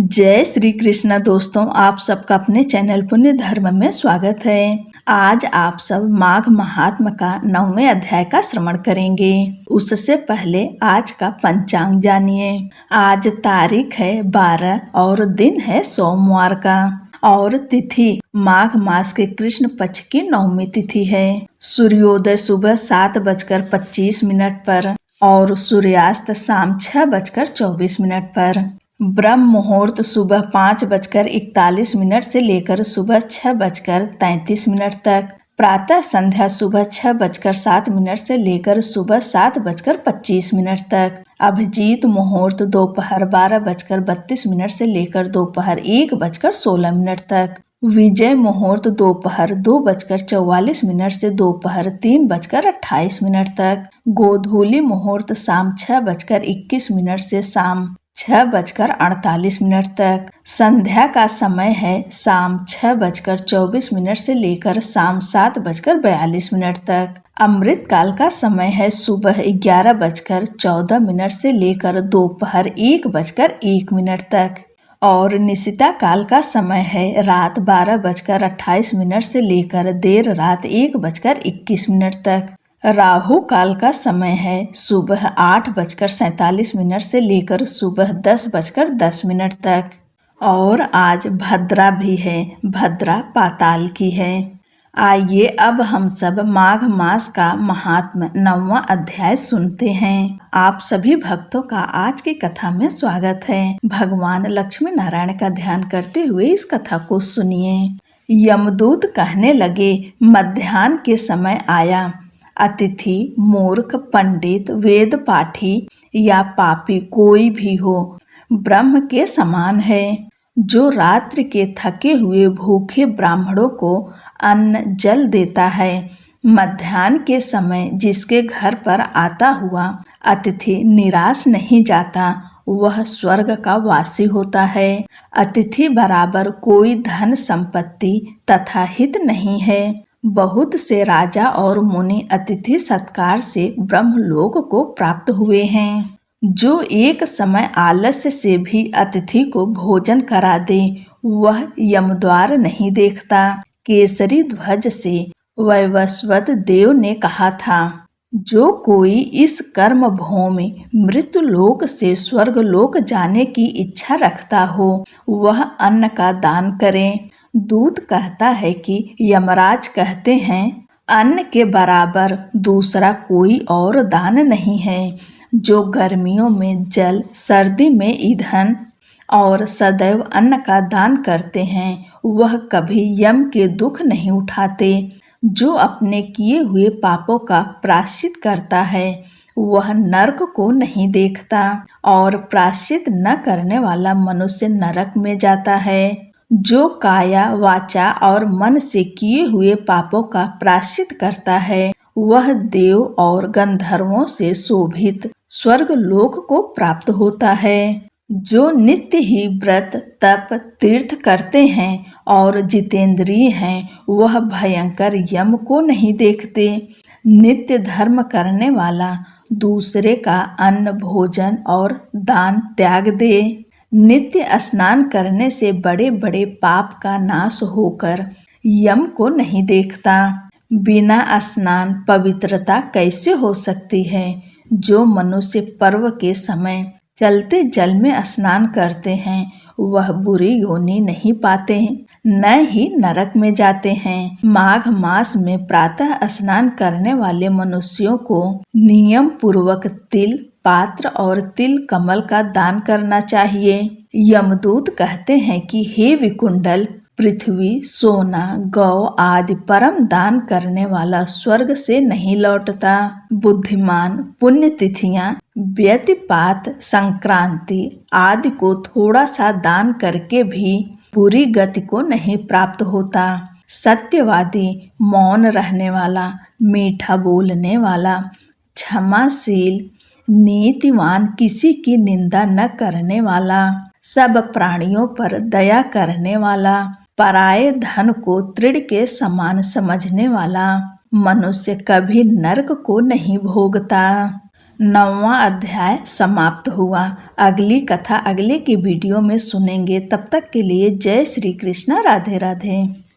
जय श्री कृष्ण दोस्तों, आप सबका अपने चैनल पुण्य धर्म में स्वागत है। आज आप सब माघ महात्म का 9वें अध्याय का श्रवण करेंगे। उससे पहले आज का पंचांग जानिए। आज तारीख है 12 और दिन है सोमवार का और तिथि माघ मास के कृष्ण पक्ष की 9वीं तिथि है। सूर्योदय सुबह 7:25 पर और सूर्यास्त शाम 6:24 पर। ब्रह्म मुहूर्त सुबह 5:41 से लेकर सुबह 6:33 तक। प्रातः संध्या सुबह 6:07 से लेकर सुबह 7:25 तक। अभिजीत मुहूर्त दोपहर 12:32 से लेकर दोपहर 1:16 तक। विजय मुहूर्त दोपहर 2:44 से दोपहर 3:28 तक। गोधूली मुहूर्त शाम 6:21 से शाम 6:48 तक। संध्या का समय है शाम 6:24 से लेकर शाम 7:42 तक। अमृत काल का समय है सुबह 11:14 से लेकर दोपहर 1:01 तक और निशिता काल का समय है रात 12:28 से लेकर देर रात 1:21 तक। राहु काल का समय है सुबह 8:47 से लेकर सुबह 10:10 तक और आज भद्रा भी है। भद्रा पाताल की है। आइए अब हम सब माघ मास का महात्म 9वां अध्याय सुनते हैं। आप सभी भक्तों का आज की कथा में स्वागत है। भगवान लक्ष्मी नारायण का ध्यान करते हुए इस कथा को सुनिए। यमदूत कहने लगे, मध्याह्न के समय आया। अतिथि, मूर्ख, पंडित, वेद पाठी या पापी कोई भी हो, ब्रह्म के समान है। जो रात्रि के थके हुए भूखे ब्राह्मणों को अन्न जल देता है, मध्याह्न के समय जिसके घर पर आता हुआ अतिथि निराश नहीं जाता, वह स्वर्ग का वासी होता है। अतिथि बराबर कोई धन संपत्ति तथा हित नहीं है। बहुत से राजा और मुनि अतिथि सत्कार से ब्रह्मलोक को प्राप्त हुए हैं। जो एक समय आलस्य से भी अतिथि को भोजन करा दे, वह यमद्वार नहीं देखता। केसरी ध्वज से वैवस्वत देव ने कहा था, जो कोई इस कर्म भूमि मृत्युलोक से स्वर्गलोक जाने की इच्छा रखता हो, वह अन्न का दान करे। दूत कहता है कि यमराज कहते हैं, अन्न के बराबर दूसरा कोई और दान नहीं है। जो गर्मियों में जल, सर्दी में ईंधन और सदैव अन्न का दान करते हैं, वह कभी यम के दुख नहीं उठाते। जो अपने किए हुए पापों का प्रायश्चित करता है, वह नरक को नहीं देखता और प्रायश्चित न करने वाला मनुष्य नरक में जाता है। जो काया, वाचा और मन से किए हुए पापों का प्रायश्चित करता है, वह देव और गंधर्वों से शोभित स्वर्ग लोक को प्राप्त होता है। जो नित्य ही व्रत, तप, तीर्थ करते हैं और जितेंद्रिय हैं, वह भयंकर यम को नहीं देखते। नित्य धर्म करने वाला दूसरे का अन्न, भोजन और दान त्याग दे। नित्य स्नान करने से बड़े बड़े पाप का नाश होकर यम को नहीं देखता। बिना स्नान पवित्रता कैसे हो सकती है। जो मनुष्य पर्व के समय चलते जल में स्नान करते हैं, वह बुरी योनि नहीं पाते हैं, न ही नरक में जाते हैं। माघ मास में प्रातः स्नान करने वाले मनुष्यों को नियम पूर्वक तिल पात्र और तिल कमल का दान करना चाहिए। यमदूत कहते हैं कि हे विकुंडल, पृथ्वी, सोना, गौ आदि परम दान करने वाला स्वर्ग से नहीं लौटता। बुद्धिमान पुण्यतिथियां, व्यतिपात, संक्रांति आदि को थोड़ा सा दान करके भी बुरी गति को नहीं प्राप्त होता। सत्यवादी, मौन रहने वाला, मीठा बोलने वाला, क्षमाशील, नीतिवान, किसी की निंदा न करने वाला, सब प्राणियों पर दया करने वाला, पराये धन को तृण के समान समझने वाला मनुष्य कभी नरक को नहीं भोगता। 9वां अध्याय समाप्त हुआ। अगली कथा अगले की वीडियो में सुनेंगे। तब तक के लिए जय श्री कृष्ण, राधे राधे।